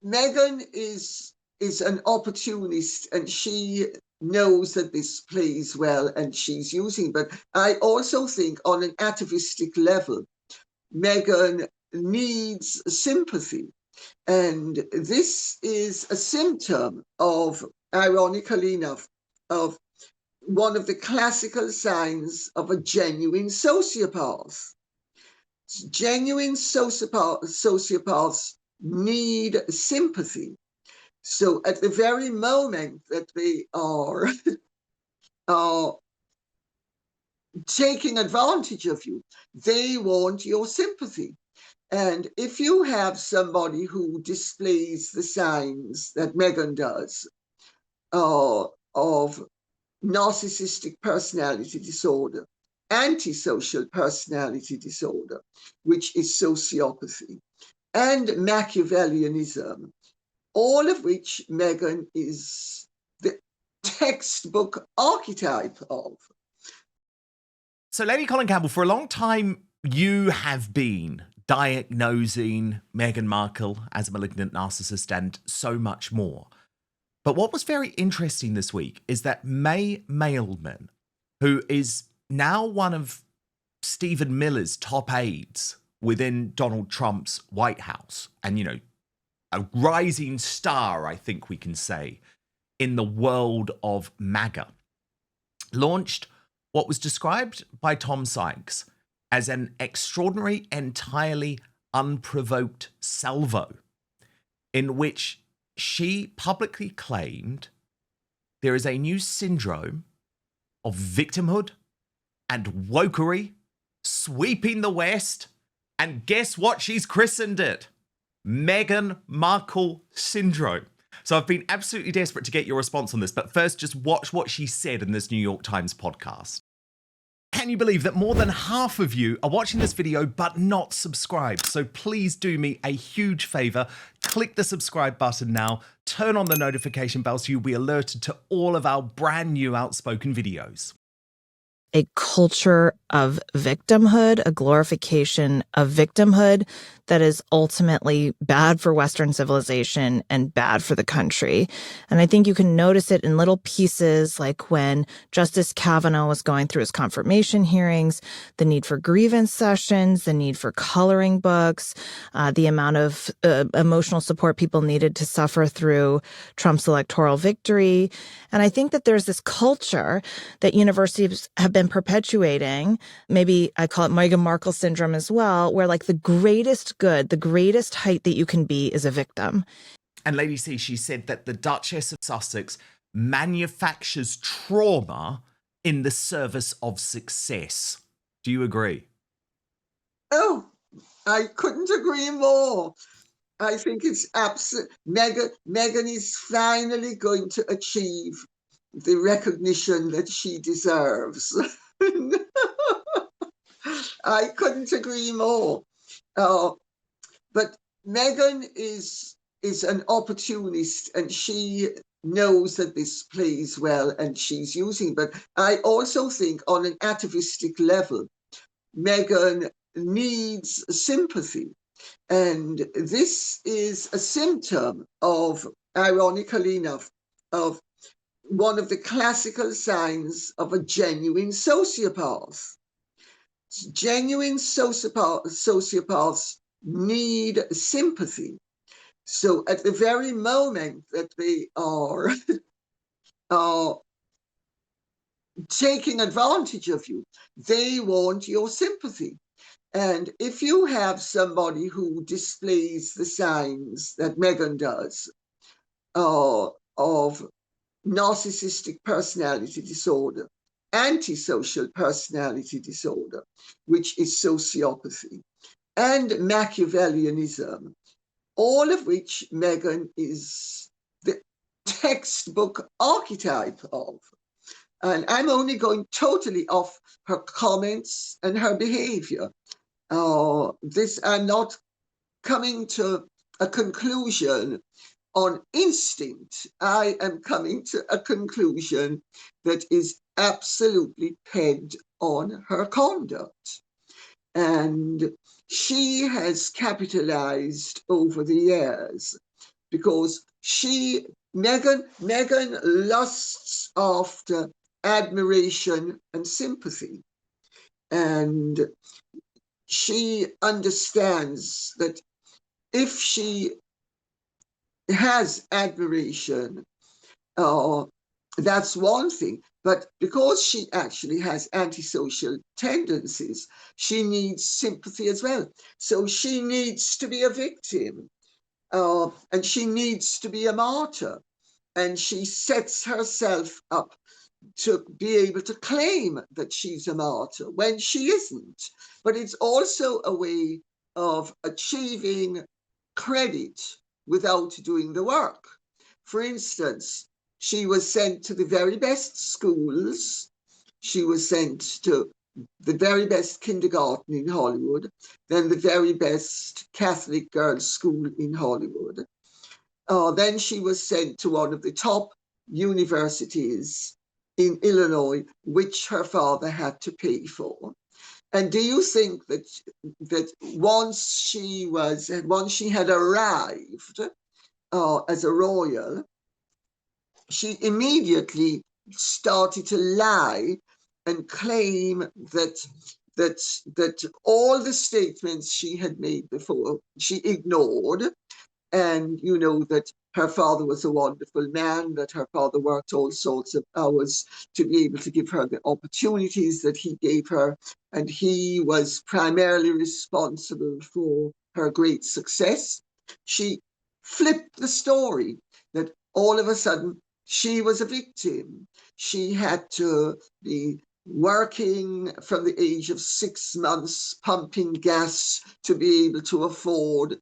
Meghan is an opportunist, and she knows that this plays well, and she's using. But I also think, on an atavistic level, Meghan needs sympathy, and this is a symptom of, ironically enough, of one of the classical signs of a genuine sociopath. Genuine sociopaths need sympathy. So at the very moment that they are taking advantage of you, they want your sympathy. And if you have somebody who displays the signs that Meghan does of narcissistic personality disorder, antisocial personality disorder, which is sociopathy, and Machiavellianism, all of which Meghan is the textbook archetype of. So, Lady Colin Campbell, for a long time, you have been diagnosing Meghan Markle as a malignant narcissist and so much more. But what was very interesting this week is that May Mailman, who is now one of Stephen Miller's top aides within Donald Trump's White House, and, you know, a rising star, I think we can say, in the world of MAGA, launched what was described by Tom Sykes as an extraordinary, entirely unprovoked salvo, in which she publicly claimed there is a new syndrome of victimhood and wokery sweeping the West, and guess what she's christened it? Meghan Markle syndrome. So I've been absolutely desperate to get your response on this, but first just watch what she said in this New York Times podcast. Can you believe that more than half of you are watching this video but not subscribed? So please do me a huge favor, click the subscribe button now, turn on the notification bell so you'll be alerted to all of our brand new Outspoken videos. A culture of victimhood, a glorification of victimhood that is ultimately bad for Western civilization and bad for the country. And I think you can notice it in little pieces, like when Justice Kavanaugh was going through his confirmation hearings, the need for grievance sessions, the need for coloring books, the amount of emotional support people needed to suffer through Trump's electoral victory. And I think that there's this culture that universities have been perpetuating, maybe I call it Meghan Markle syndrome as well, where like the greatest good, the greatest height that you can be is a victim. And Lady C, she said that the Duchess of Sussex manufactures trauma in the service of success. Do you agree? Oh, I couldn't agree more. I think it's absolute. Meghan is finally going to achieve the recognition that she deserves. I couldn't agree more. But Meghan is an opportunist, and she knows that this plays well, and she's using. But I also think, on an atavistic level, Meghan needs sympathy. And this is a symptom of, ironically enough, of one of the classical signs of a genuine sociopath. Genuine sociopaths need sympathy. So at the very moment that they are taking advantage of you, they want your sympathy. And if you have somebody who displays the signs that Meghan does of narcissistic personality disorder, antisocial personality disorder, which is sociopathy, and Machiavellianism, all of which Meghan is the textbook archetype of. And I'm only going totally off her comments and her behavior. I'm not coming to a conclusion on instinct. I am coming to a conclusion that is absolutely pegged on her conduct. And she has capitalized over the years because Meghan lusts after admiration and sympathy. And she understands that if she has admiration, that's one thing. But because she actually has antisocial tendencies, she needs sympathy as well. So she needs to be a victim, and she needs to be a martyr. And she sets herself up to be able to claim that she's a martyr when she isn't. But it's also a way of achieving credit without doing the work. For instance, she was sent to the very best schools. She was sent to the very best kindergarten in Hollywood, then the very best Catholic girls' school in Hollywood. Then she was sent to one of the top universities in Illinois, which her father had to pay for. And do you think that once she had arrived as a royal, she immediately started to lie and claim that all the statements she had made before she ignored, and that her father was a wonderful man, that her father worked all sorts of hours to be able to give her the opportunities that he gave her, and he was primarily responsible for her great success. She flipped the story that all of a sudden she was a victim. She had to be working from the age of 6 months, pumping gas to be able to afford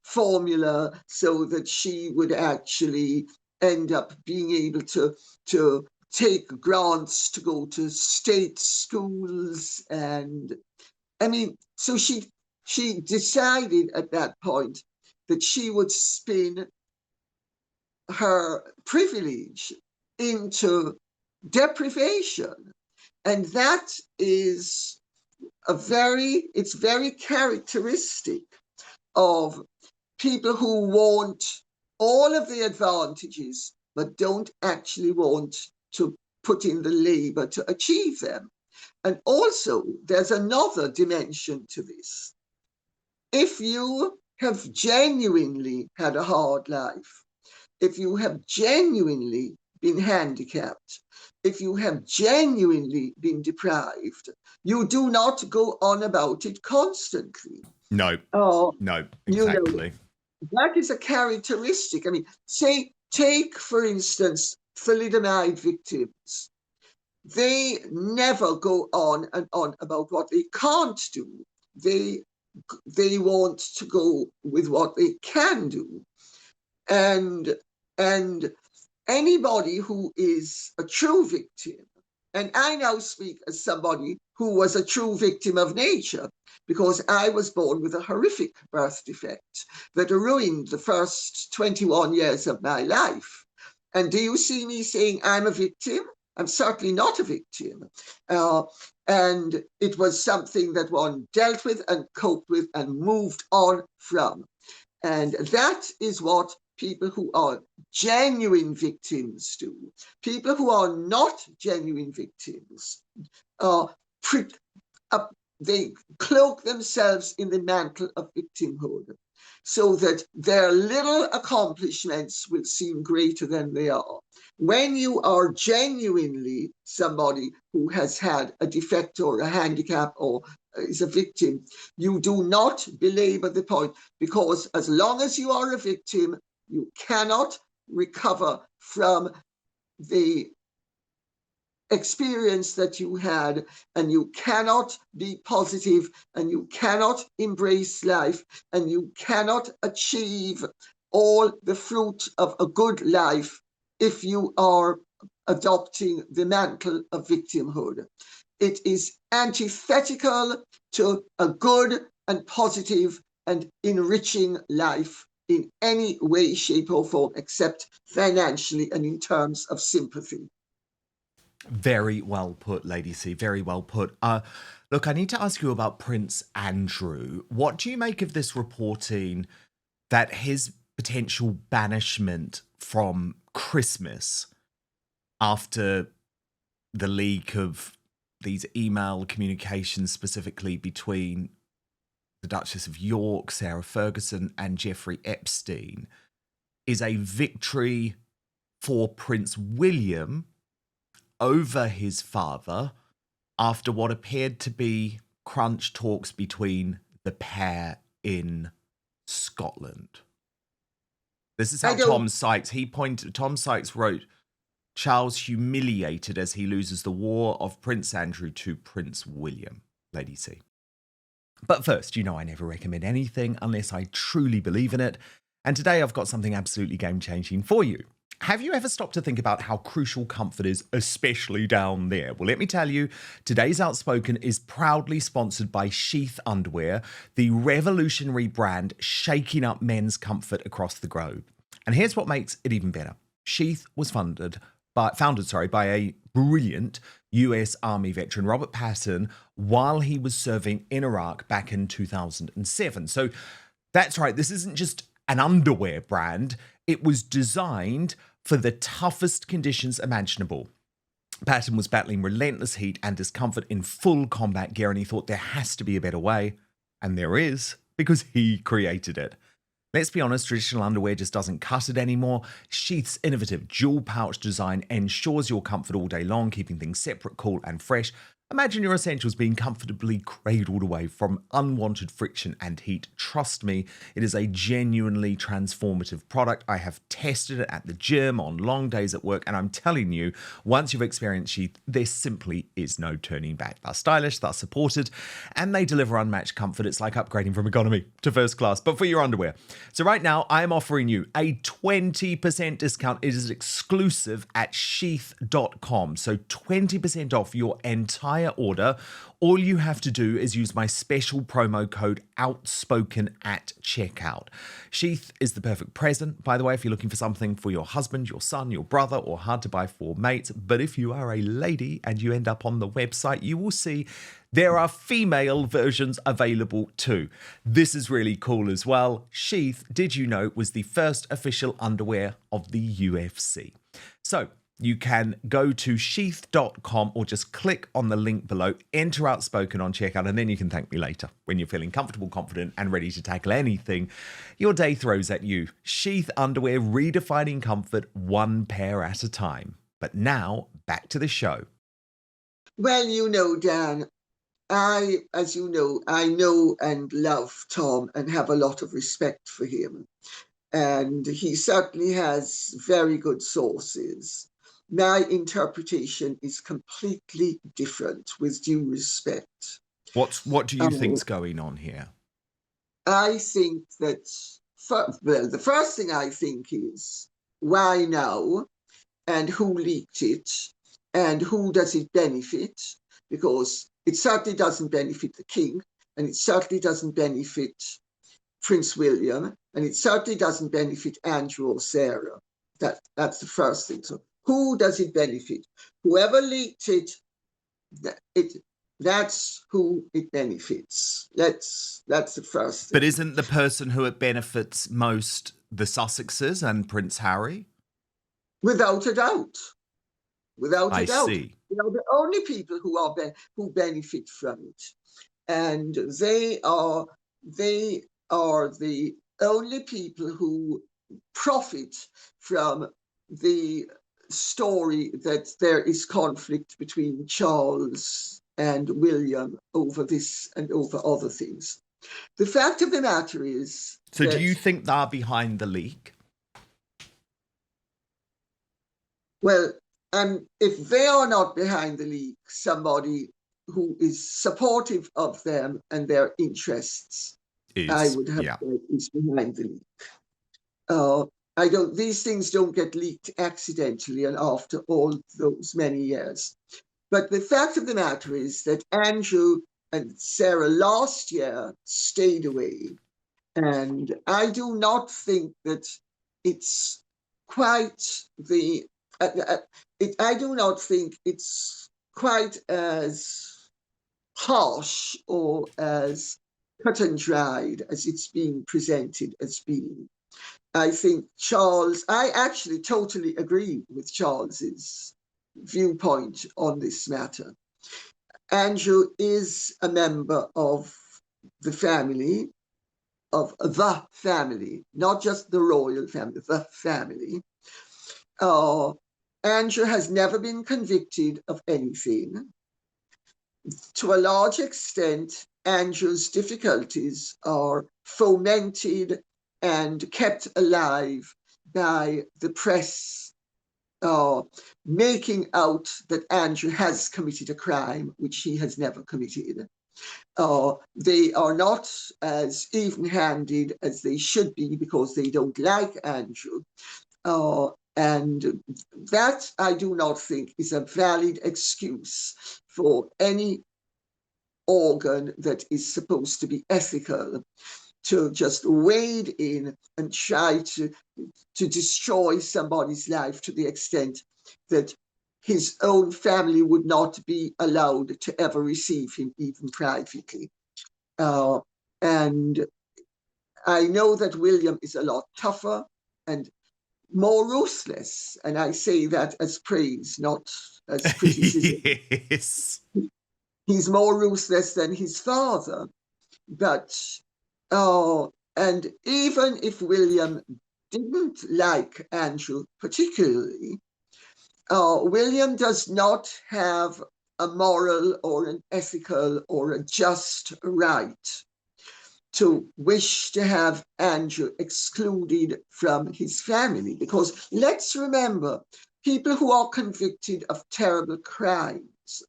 formula, so that she would actually end up being able to take grants to go to state schools. And I mean, so she decided at that point that she would spin her privilege into deprivation. And that is it's very characteristic of people who want all of the advantages, but don't actually want to put in the labor to achieve them. And also, there's another dimension to this. If you have genuinely had a hard life, if you have genuinely been handicapped, if you have genuinely been deprived, you do not go on about it constantly. No, exactly. That is a characteristic. I mean, take, for instance, thalidomide victims. They never go on and on about what they can't do. They want to go with what they can do. And anybody who is a true victim, and I now speak as somebody who was a true victim of nature, because I was born with a horrific birth defect that ruined the first 21 years of my life. And do you see me saying I'm a victim? I'm certainly not a victim. And it was something that one dealt with and coped with and moved on from. And that is what people who are genuine victims do. People who are not genuine victims, they cloak themselves in the mantle of victimhood, so that their little accomplishments will seem greater than they are. When you are genuinely somebody who has had a defect or a handicap or is a victim, you do not belabor the point, because as long as you are a victim, you cannot recover from the experience that you had, and you cannot be positive, and you cannot embrace life, and you cannot achieve all the fruit of a good life if you are adopting the mantle of victimhood. It is antithetical to a good and positive and enriching life in any way, shape, or form, except financially and in terms of sympathy. Very well put, Lady C. Very well put. Look, I need to ask you about Prince Andrew. What do you make of this reporting that his potential banishment from Christmas after the leak of these email communications, specifically between the Duchess of York, Sarah Ferguson, and Jeffrey Epstein, is a victory for Prince William over his father after what appeared to be crunch talks between the pair in Scotland. This is how Tom Sykes wrote, Charles humiliated as he loses the war of Prince Andrew to Prince William, Lady C. But first, you know I never recommend anything unless I truly believe in it. And today I've got something absolutely game-changing for you. Have you ever stopped to think about how crucial comfort is, especially down there? Well, let me tell you, today's Outspoken is proudly sponsored by Sheath Underwear, the revolutionary brand shaking up men's comfort across the globe. And here's what makes it even better. Sheath was founded by a brilliant US Army veteran, Robert Patton, while he was serving in Iraq back in 2007. So that's right, this isn't just an underwear brand. It was designed for the toughest conditions imaginable. Patton was battling relentless heat and discomfort in full combat gear, and he thought there has to be a better way. And there is, because he created it. Let's be honest, traditional underwear just doesn't cut it anymore. Sheath's innovative dual pouch design ensures your comfort all day long, keeping things separate, cool, and fresh. Imagine your essentials being comfortably cradled away from unwanted friction and heat. Trust me, it is a genuinely transformative product. I have tested it at the gym, on long days at work, and I'm telling you, once you've experienced Sheath, there simply is no turning back. They're stylish, they're supported, and they deliver unmatched comfort. It's like upgrading from economy to first class, but for your underwear. So right now, I am offering you a 20% discount. It is exclusive at sheath.com. So 20% off your entire order. All you have to do is use my special promo code Outspoken at checkout. Sheath is the perfect present, by the way, if you're looking for something for your husband, your son, your brother, or hard to buy for mates. But if you are a lady and you end up on the website, you will see there are female versions available too. This is really cool as well. Sheath, did you know, was the first official underwear of the UFC. So you can go to sheath.com or just click on the link below, enter Outspoken on checkout, and then you can thank me later when you're feeling comfortable, confident, and ready to tackle anything your day throws at you. Sheath underwear, redefining comfort one pair at a time. But now, back to the show. Well, you know, Dan, as you know, I know and love Tom and have a lot of respect for him. And he certainly has very good sources. My interpretation is completely different, with due respect. What do you think's going on here? I think that, the first thing I think is, why now? And who leaked it? And who does it benefit? Because it certainly doesn't benefit the king, and it certainly doesn't benefit Prince William, and it certainly doesn't benefit Andrew or Sarah. That's the first thing. So who does it benefit? Whoever leaked it, that's who it benefits. That's the first thing. But isn't the person who it benefits most the Sussexes and Prince Harry? Without a doubt. Without a doubt. See. You know, the only people who benefit from it, and they are the only people who profit from the story that there is conflict between Charles and William over this and over other things. The fact of the matter is... So do you think they're behind the leak? Well, if they are not behind the leak, somebody who is supportive of them and their interests, I would have said, is behind the leak. These things don't get leaked accidentally and after all those many years. But the fact of the matter is that Andrew and Sarah last year stayed away. And I do not think that it's quite I do not think it's quite as harsh or as cut and dried as it's being presented as being. I think I actually totally agree with Charles's viewpoint on this matter. Andrew is a member of the family, not just the royal family, the family. Andrew has never been convicted of anything. To a large extent, Andrew's difficulties are fomented and kept alive by the press making out that Andrew has committed a crime which he has never committed. They are not as even-handed as they should be because they don't like Andrew. And that, I do not think, is a valid excuse for any organ that is supposed to be ethical to just wade in and try to destroy somebody's life to the extent that his own family would not be allowed to ever receive him, even privately. And I know that William is a lot tougher and more ruthless, and I say that as praise, not as criticism. Yes. He's more ruthless than his father, but and even if William didn't like Andrew particularly, William does not have a moral or an ethical or a just right to wish to have Andrew excluded from his family. Because let's remember, people who are convicted of terrible crimes,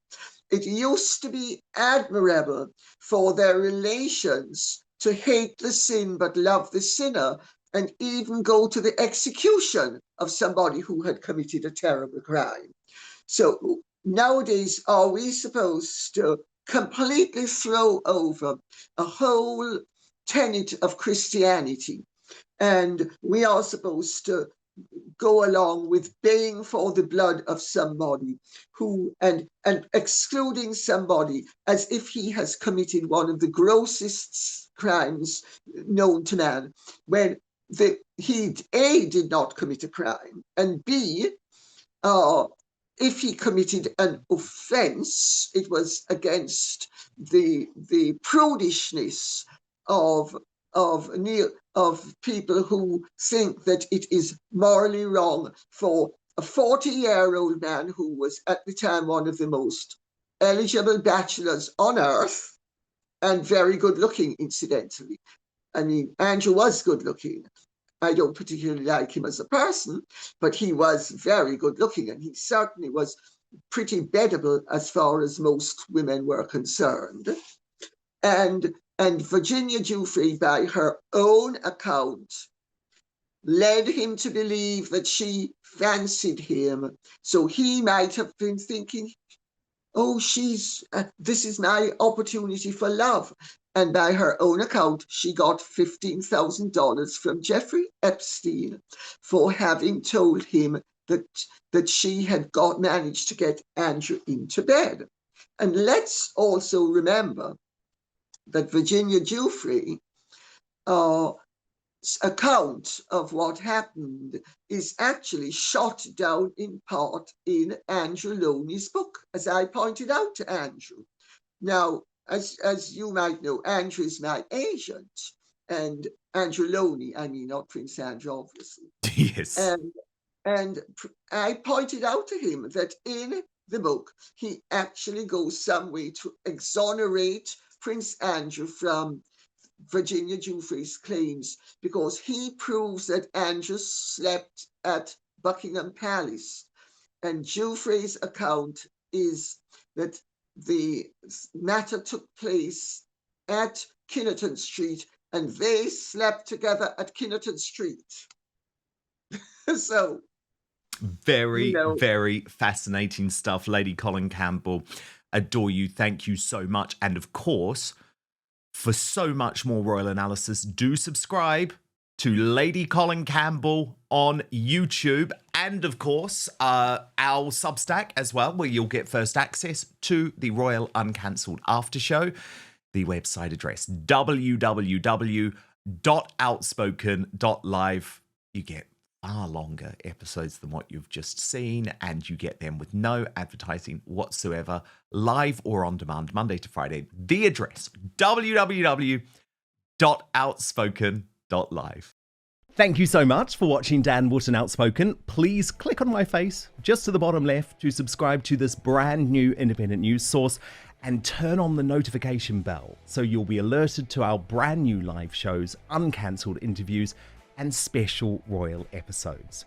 it used to be admirable for their relations to hate the sin but love the sinner, and even go to the execution of somebody who had committed a terrible crime. So nowadays, are we supposed to completely throw over a whole tenet of Christianity, and we are supposed to go along with baying for the blood of somebody who and excluding somebody as if he has committed one of the grossest crimes known to man, when he A, did not commit a crime, and B, if he committed an offense, it was against the prudishness of people who think that it is morally wrong for a 40-year-old man who was at the time one of the most eligible bachelors on earth, and very good looking, incidentally. I mean, Andrew was good looking. I don't particularly like him as a person, but he was very good looking, and he certainly was pretty beddable as far as most women were concerned. And Virginia Giuffre, by her own account, led him to believe that she fancied him. So he might have been thinking, oh, this is my opportunity for love. And by her own account, she got $15,000 from Jeffrey Epstein for having told him that she had managed to get Andrew into bed. And let's also remember that Virginia Giuffre account of what happened is actually shot down in part in Andrew Loney's book, as I pointed out to Andrew. Now, as you might know, Andrew is my agent, and Andrew Loney, I mean, not Prince Andrew, obviously. Yes. And I pointed out to him that in the book, he actually goes some way to exonerate Prince Andrew from Virginia Giuffre's claims, because he proves that Andrew slept at Buckingham Palace. And Giuffre's account is that the matter took place at Kinnerton Street, and they slept together at Kinnerton Street. So, very, very fascinating stuff. Lady Colin Campbell, adore you. Thank you so much. And of course, for so much more royal analysis, do subscribe to Lady Colin Campbell on YouTube, and of course our Substack as well, where you'll get first access to the Royal Uncancelled After Show. The website address, www.outspoken.live. you get far longer episodes than what you've just seen, and you get them with no advertising whatsoever, live or on demand, Monday to Friday. The address, www.outspoken.live. Thank you so much for watching Dan Wootton Outspoken. Please click on my face just to the bottom left to subscribe to this brand new independent news source and turn on the notification bell so you'll be alerted to our brand new live shows, uncancelled interviews, and special royal episodes.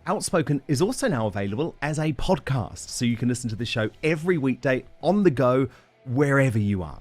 Outspoken is also now available as a podcast, so you can listen to the show every weekday on the go, wherever you are.